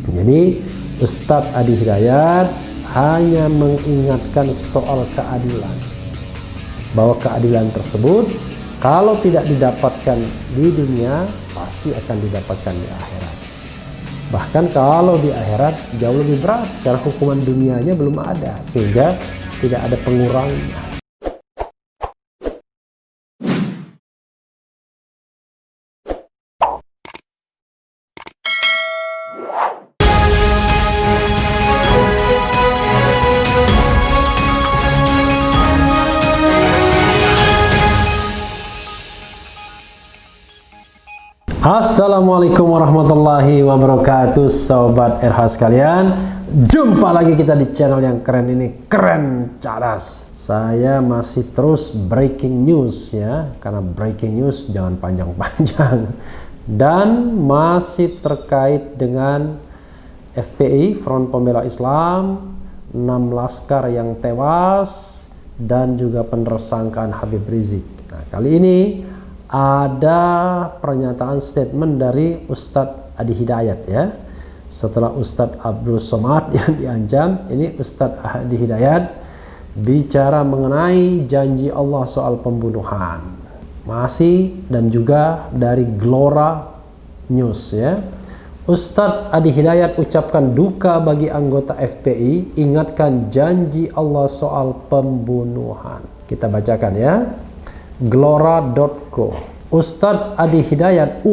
Jadi Ustadz Adi Hidayat hanya mengingatkan soal keadilan, bahwa keadilan tersebut kalau tidak didapatkan di dunia pasti akan didapatkan di akhirat. Bahkan kalau di akhirat jauh lebih berat karena hukuman dunianya belum ada, sehingga tidak ada pengurangnya. Assalamualaikum warahmatullahi wabarakatuh, sobat RH sekalian. Jumpa lagi kita di channel yang keren ini, Keren Cadas. Saya masih terus breaking news ya, karena breaking news jangan panjang-panjang. Dan masih terkait dengan FPI, Front Pembela Islam, 6 laskar yang tewas, dan juga penersangkaan Habib Rizik. Nah, kali ini ada pernyataan statement dari Ustadz Adi Hidayat ya. Setelah Ustadz Abdul Somad yang diancam, ini Ustadz Adi Hidayat bicara mengenai janji Allah soal pembunuhan. Masih dan juga dari Glora News ya. Ustadz Adi Hidayat ucapkan duka bagi anggota FPI, ingatkan janji Allah soal pembunuhan. Kita bacakan ya. Glora.co. Ustadz Adi Hidayat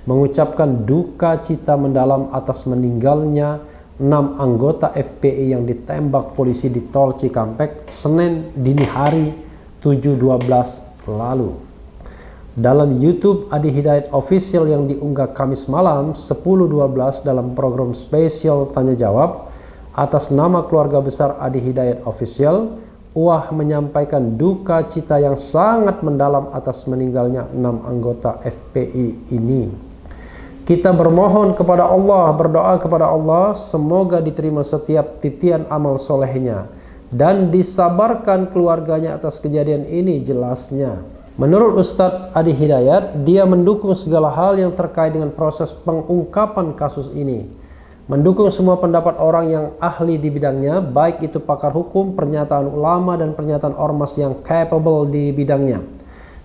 mengucapkan duka cita mendalam atas meninggalnya 6 anggota FPI yang ditembak polisi di Tol Cikampek Senin dini hari 7/12 lalu. Dalam YouTube Adi Hidayat Official yang diunggah Kamis malam 10/12 dalam program spesial tanya jawab atas nama keluarga besar Adi Hidayat Official, menyampaikan duka cita yang sangat mendalam atas meninggalnya 6 anggota FPI ini. Kita bermohon kepada Allah, berdoa kepada Allah, semoga diterima setiap titian amal solehnya dan disabarkan keluarganya atas kejadian ini, jelasnya. Menurut Ustadz Adi Hidayat, dia mendukung segala hal yang terkait dengan proses pengungkapan kasus ini, mendukung semua pendapat orang yang ahli di bidangnya, baik itu pakar hukum, pernyataan ulama, dan pernyataan ormas yang capable di bidangnya.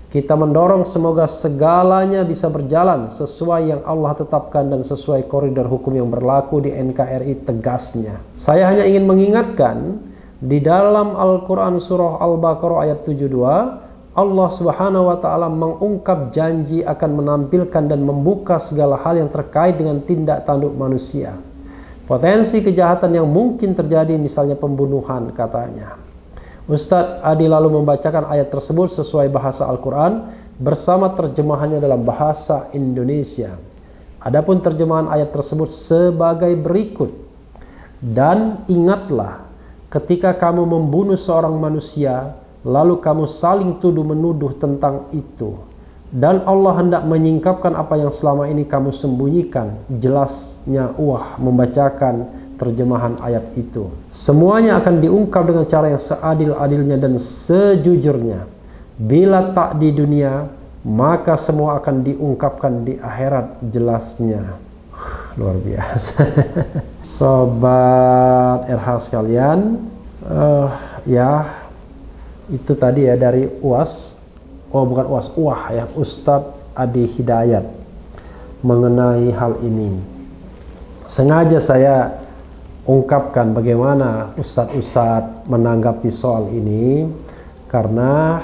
Kita mendorong semoga segalanya bisa berjalan sesuai yang Allah tetapkan dan sesuai koridor hukum yang berlaku di NKRI, tegasnya. Saya hanya ingin mengingatkan, di dalam Al-Quran surah Al-Baqarah ayat 72, Allah Subhanahu wa Ta'ala mengungkap janji akan menampilkan dan membuka segala hal yang terkait dengan tindak tanduk manusia, potensi kejahatan yang mungkin terjadi, misalnya pembunuhan, katanya. Ustadz Adi lalu membacakan ayat tersebut sesuai bahasa Al-Quran bersama terjemahannya dalam bahasa Indonesia. Adapun terjemahan ayat tersebut sebagai berikut. Dan ingatlah ketika kamu membunuh seorang manusia, lalu kamu saling tuduh-menuduh tentang itu, dan Allah hendak menyingkapkan apa yang selama ini kamu sembunyikan, jelasnya membacakan terjemahan ayat itu. Semuanya akan diungkap dengan cara yang seadil-adilnya dan sejujurnya. Bila tak di dunia, maka semua akan diungkapkan di akhirat, jelasnya. Luar biasa. Sobat RH sekalian, ya itu tadi ya dari Ustadz Adi Hidayat mengenai hal ini. Sengaja saya ungkapkan bagaimana ustadz-ustadz menanggapi soal ini, karena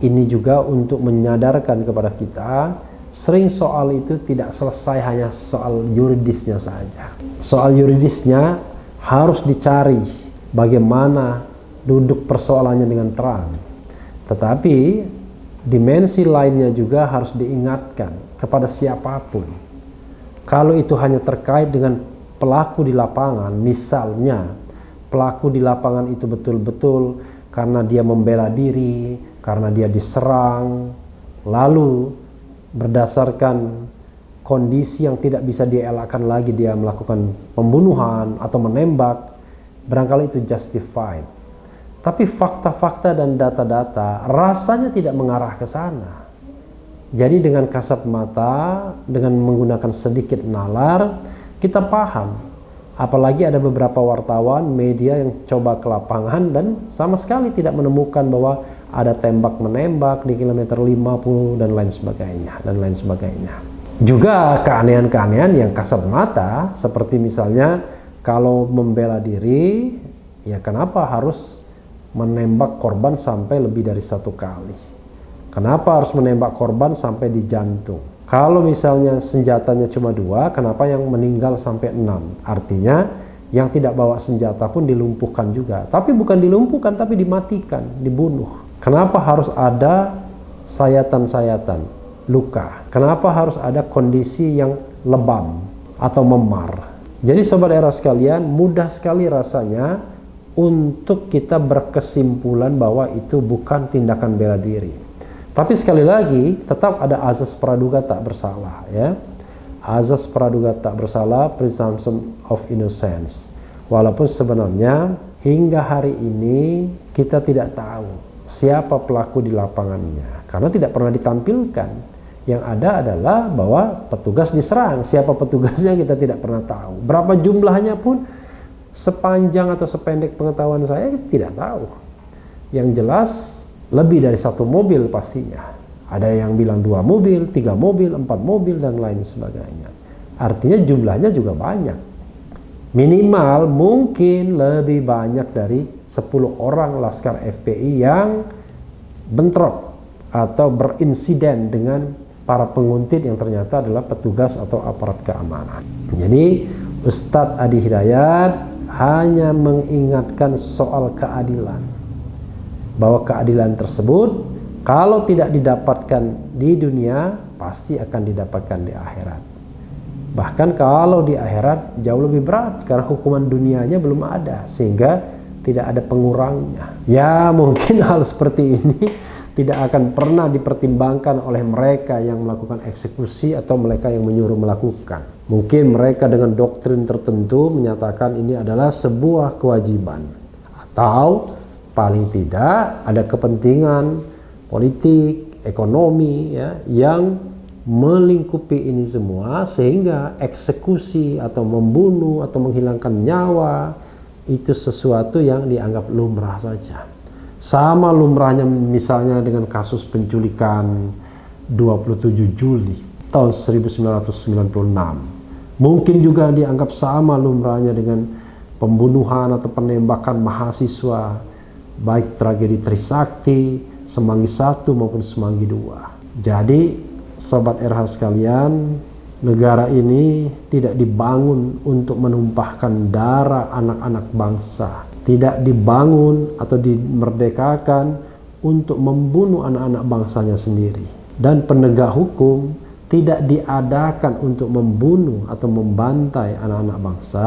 ini juga untuk menyadarkan kepada kita, sering soal itu tidak selesai hanya soal yuridisnya saja. Soal yuridisnya harus dicari bagaimana duduk persoalannya dengan terang, tetapi dimensi lainnya juga harus diingatkan kepada siapapun. Kalau itu hanya terkait dengan pelaku di lapangan, misalnya pelaku di lapangan itu betul-betul karena dia membela diri, karena dia diserang, lalu berdasarkan kondisi yang tidak bisa dielakkan lagi dia melakukan pembunuhan atau menembak, barangkali itu justified. Tapi fakta-fakta dan data-data rasanya tidak mengarah ke sana. Jadi dengan kasat mata, dengan menggunakan sedikit nalar, Kita paham, apalagi ada beberapa wartawan, media yang coba ke lapangan dan sama sekali tidak menemukan bahwa ada tembak-menembak di kilometer 50 dan lain sebagainya. Juga keanehan-keanehan yang kasat mata, seperti misalnya kalau membela diri, ya kenapa harus menembak korban sampai lebih dari 1 kali? Kenapa harus menembak korban sampai di jantung? Kalau misalnya senjatanya cuma 2, kenapa yang meninggal sampai 6? Artinya yang tidak bawa senjata pun dilumpuhkan juga. Tapi bukan dilumpuhkan, tapi dimatikan, dibunuh. Kenapa harus ada sayatan-sayatan, luka? Kenapa harus ada kondisi yang lebam atau memar? Jadi sobat era sekalian, mudah sekali rasanya untuk kita berkesimpulan bahwa itu bukan tindakan bela diri. Tapi sekali lagi, tetap ada azas praduga tak bersalah, ya. Azas praduga tak bersalah, presumption of innocence. Walaupun sebenarnya hingga hari ini kita tidak tahu siapa pelaku di lapangannya, karena tidak pernah ditampilkan. Yang ada adalah bahwa petugas diserang. Siapa petugasnya kita tidak pernah tahu. Berapa jumlahnya pun sepanjang atau sependek pengetahuan saya tidak tahu. Yang jelas lebih dari 1 mobil pastinya. Ada yang bilang 2 mobil, 3 mobil, 4 mobil dan lain sebagainya. Artinya jumlahnya juga banyak. Minimal mungkin lebih banyak dari 10 orang Laskar FPI yang bentrok atau berinsiden dengan para penguntit yang ternyata adalah petugas atau aparat keamanan. Jadi Ustadz Adi Hidayat hanya mengingatkan soal keadilan, bahwa keadilan tersebut kalau tidak didapatkan di dunia pasti akan didapatkan di akhirat. Bahkan kalau di akhirat jauh lebih berat karena hukuman dunianya belum ada, sehingga tidak ada pengurangnya. Ya mungkin hal seperti ini tidak akan pernah dipertimbangkan oleh mereka yang melakukan eksekusi atau mereka yang menyuruh melakukan. Mungkin mereka dengan doktrin tertentu menyatakan ini adalah sebuah kewajiban, atau paling tidak ada kepentingan politik, ekonomi, ya, yang melingkupi ini semua, sehingga eksekusi atau membunuh atau menghilangkan nyawa itu sesuatu yang dianggap lumrah saja. Sama lumrahnya misalnya dengan kasus penculikan 27 Juli tahun 1996. Mungkin juga dianggap sama lumrahnya dengan pembunuhan atau penembakan mahasiswa, baik tragedi Trisakti, Semanggi 1 maupun Semanggi 2. Jadi Sobat RH sekalian, negara ini tidak dibangun untuk menumpahkan darah anak-anak bangsa. Tidak dibangun atau dimerdekakan untuk membunuh anak-anak bangsanya sendiri. Dan penegak hukum tidak diadakan untuk membunuh atau membantai anak-anak bangsa,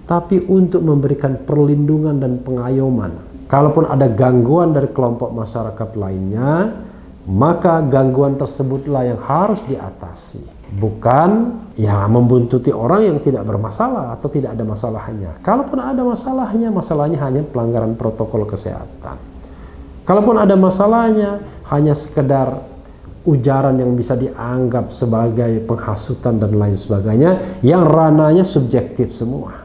tapi untuk memberikan perlindungan dan pengayoman. Kalaupun ada gangguan dari kelompok masyarakat lainnya, maka gangguan tersebutlah yang harus diatasi, bukan ya membuntuti orang yang tidak bermasalah atau tidak ada masalahnya. Kalaupun ada masalahnya, masalahnya hanya pelanggaran protokol kesehatan. Kalaupun ada masalahnya, hanya sekedar ujaran yang bisa dianggap sebagai penghasutan dan lain sebagainya, yang ranahnya subjektif semua,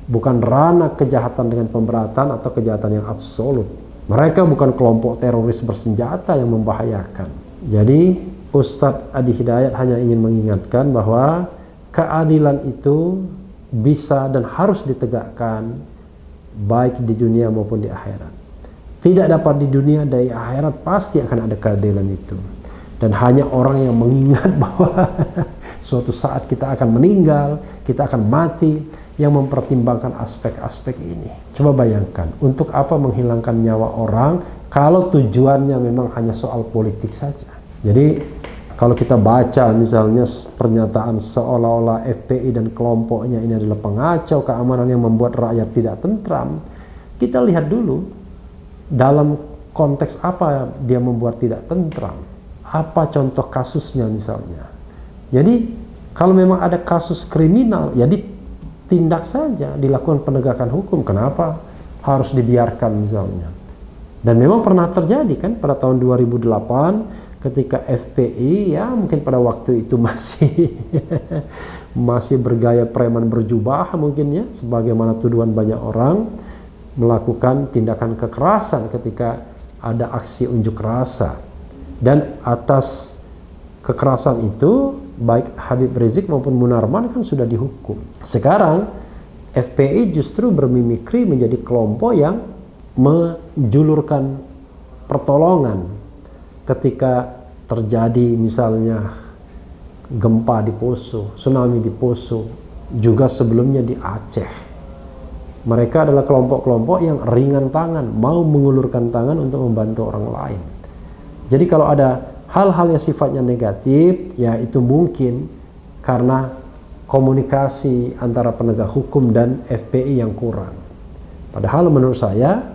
bukan ranah kejahatan dengan pemberatan atau kejahatan yang absolut. Mereka bukan kelompok teroris bersenjata yang membahayakan. Jadi Ustadz Adi Hidayat hanya ingin mengingatkan bahwa keadilan itu bisa dan harus ditegakkan baik di dunia maupun di akhirat. Tidak dapat di dunia, dari akhirat pasti akan ada keadilan itu. Dan hanya orang yang mengingat bahwa suatu saat kita akan meninggal, kita akan mati, yang mempertimbangkan aspek-aspek ini. Coba bayangkan, untuk apa menghilangkan nyawa orang kalau tujuannya memang hanya soal politik saja. Jadi kalau kita baca misalnya pernyataan seolah-olah FPI dan kelompoknya ini adalah pengacau keamanan yang membuat rakyat tidak tentram, kita lihat dulu dalam konteks apa dia membuat tidak tentram. Apa contoh kasusnya misalnya. Jadi kalau memang ada kasus kriminal, ya tindak saja, dilakukan penegakan hukum. Kenapa harus dibiarkan misalnya? Dan memang pernah terjadi kan pada tahun 2008 ketika FPI, ya mungkin pada waktu itu masih bergaya preman berjubah mungkin ya, sebagaimana tuduhan banyak orang, melakukan tindakan kekerasan ketika ada aksi unjuk rasa. Dan atas kekerasan itu baik Habib Rizik maupun Munarman kan sudah dihukum. Sekarang FPI justru bermimikri menjadi kelompok yang menjulurkan pertolongan ketika terjadi misalnya gempa di Poso, tsunami di Poso, juga sebelumnya di Aceh. Mereka adalah kelompok-kelompok yang ringan tangan, mau mengulurkan tangan untuk membantu orang lain. Jadi kalau ada hal-hal yang sifatnya negatif, ya itu mungkin karena komunikasi antara penegak hukum dan FPI yang kurang. Padahal menurut saya,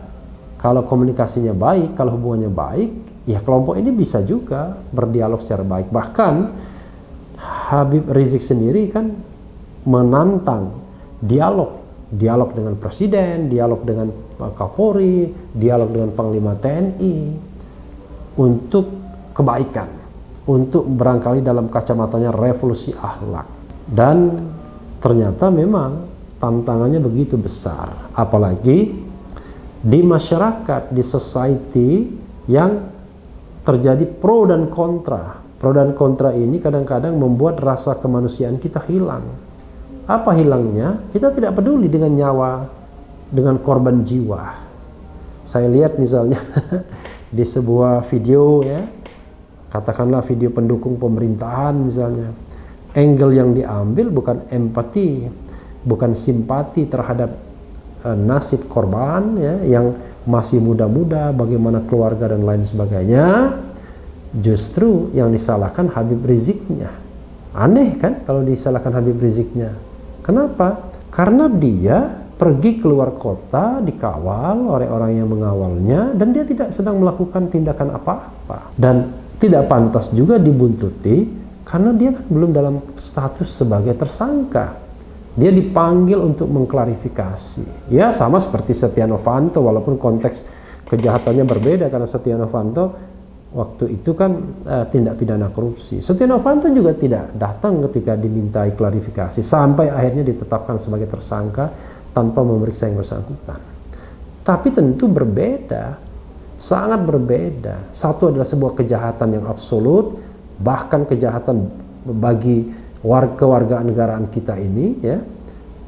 kalau komunikasinya baik, kalau hubungannya baik, ya kelompok ini bisa juga berdialog secara baik. Bahkan Habib Rizik sendiri kan menantang dialog dengan presiden, dialog dengan Kapolri, dialog dengan Panglima TNI untuk kebaikan, untuk barangkali dalam kacamatanya revolusi akhlak. Dan ternyata memang tantangannya begitu besar, apalagi di masyarakat, di society yang terjadi pro dan kontra. Pro dan kontra ini kadang-kadang membuat rasa kemanusiaan kita hilang. Apa hilangnya? Kita tidak peduli dengan nyawa, dengan korban jiwa. Saya lihat misalnya di sebuah video ya, katakanlah video pendukung pemerintahan misalnya, angle yang diambil bukan empati, bukan simpati terhadap nasib korban ya, yang masih muda-muda, bagaimana keluarga dan lain sebagainya. Justru yang disalahkan Habib Riziknya. Aneh kan kalau disalahkan Habib Riziknya. Kenapa? Karena dia pergi keluar kota dikawal oleh orang yang mengawalnya, dan dia tidak sedang melakukan tindakan apa-apa, dan tidak pantas juga dibuntuti karena dia kan belum dalam status sebagai tersangka. Dia dipanggil untuk mengklarifikasi. Ya sama seperti Setia Novanto, walaupun konteks kejahatannya berbeda karena Setia Novanto waktu itu kan tindak pidana korupsi. Setia Novanto juga tidak datang ketika dimintai klarifikasi sampai akhirnya ditetapkan sebagai tersangka tanpa memeriksa yang bersangkutan. Tapi tentu berbeda, sangat berbeda. Satu adalah sebuah kejahatan yang absolut, bahkan kejahatan bagi kewarganegaraan kita ini, ya,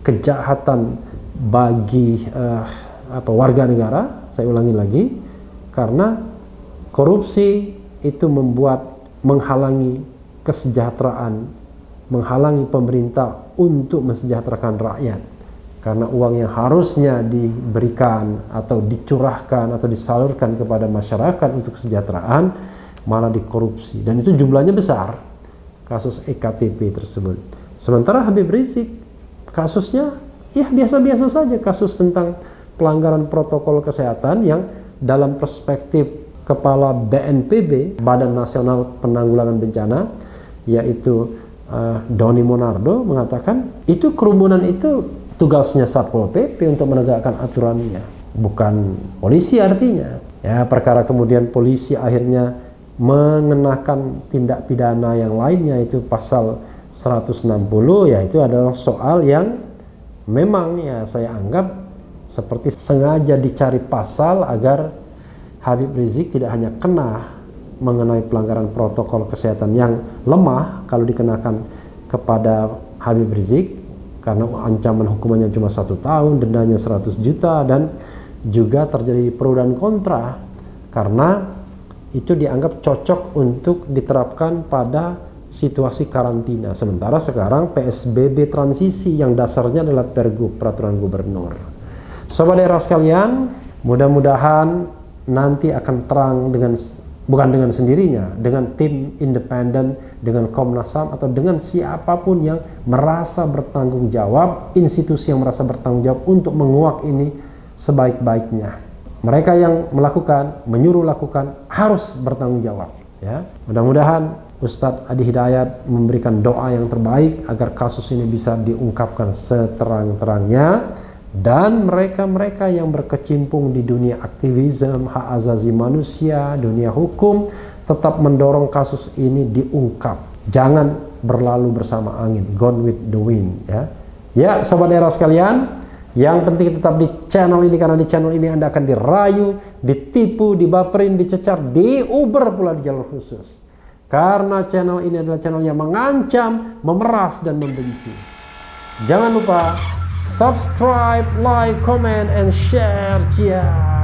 kejahatan bagi warga negara. Saya ulangi lagi, karena korupsi itu menghalangi kesejahteraan, menghalangi pemerintah untuk mensejahterakan rakyat. Karena uang yang harusnya diberikan atau dicurahkan atau disalurkan kepada masyarakat untuk kesejahteraan malah dikorupsi. Dan itu jumlahnya besar, kasus EKTP tersebut. Sementara Habib Rizik kasusnya ya biasa-biasa saja, kasus tentang pelanggaran protokol kesehatan yang dalam perspektif Kepala BNPB, Badan Nasional Penanggulangan Bencana, yaitu Doni Monardo, mengatakan itu kerumunan itu tugasnya Satpol PP untuk menegakkan aturannya, bukan polisi artinya. Ya, perkara kemudian polisi akhirnya mengenakan tindak pidana yang lainnya, itu pasal 160, ya itu adalah soal yang memang ya saya anggap seperti sengaja dicari pasal agar Habib Rizik tidak hanya kena mengenai pelanggaran protokol kesehatan yang lemah kalau dikenakan kepada Habib Rizik, karena ancaman hukumannya cuma 1 tahun, dendanya 100 juta, dan juga terjadi pro dan kontra karena itu dianggap cocok untuk diterapkan pada situasi karantina. Sementara sekarang PSBB transisi yang dasarnya adalah Pergub, peraturan gubernur. Sobat daerah sekalian, mudah-mudahan nanti akan terang bukan dengan sendirinya, dengan tim independen, dengan Komnas HAM atau dengan siapapun yang merasa bertanggung jawab, institusi yang merasa bertanggung jawab untuk menguak ini sebaik-baiknya. Mereka yang melakukan, menyuruh lakukan harus bertanggung jawab. Ya, mudah-mudahan Ustadz Adi Hidayat memberikan doa yang terbaik agar kasus ini bisa diungkapkan seterang-terangnya. Dan mereka-mereka yang berkecimpung di dunia aktivisme, hak asasi manusia, dunia hukum, tetap mendorong kasus ini diungkap. Jangan berlalu bersama angin, gone with the wind ya. Ya, sobat era sekalian, yang penting tetap di channel ini, karena di channel ini Anda akan dirayu, ditipu, dibaperin, dicecar, diuber pula di jalur khusus. Karena channel ini adalah channel yang mengancam, memeras, dan membenci. Jangan lupa subscribe, like, comment, and share. Cia.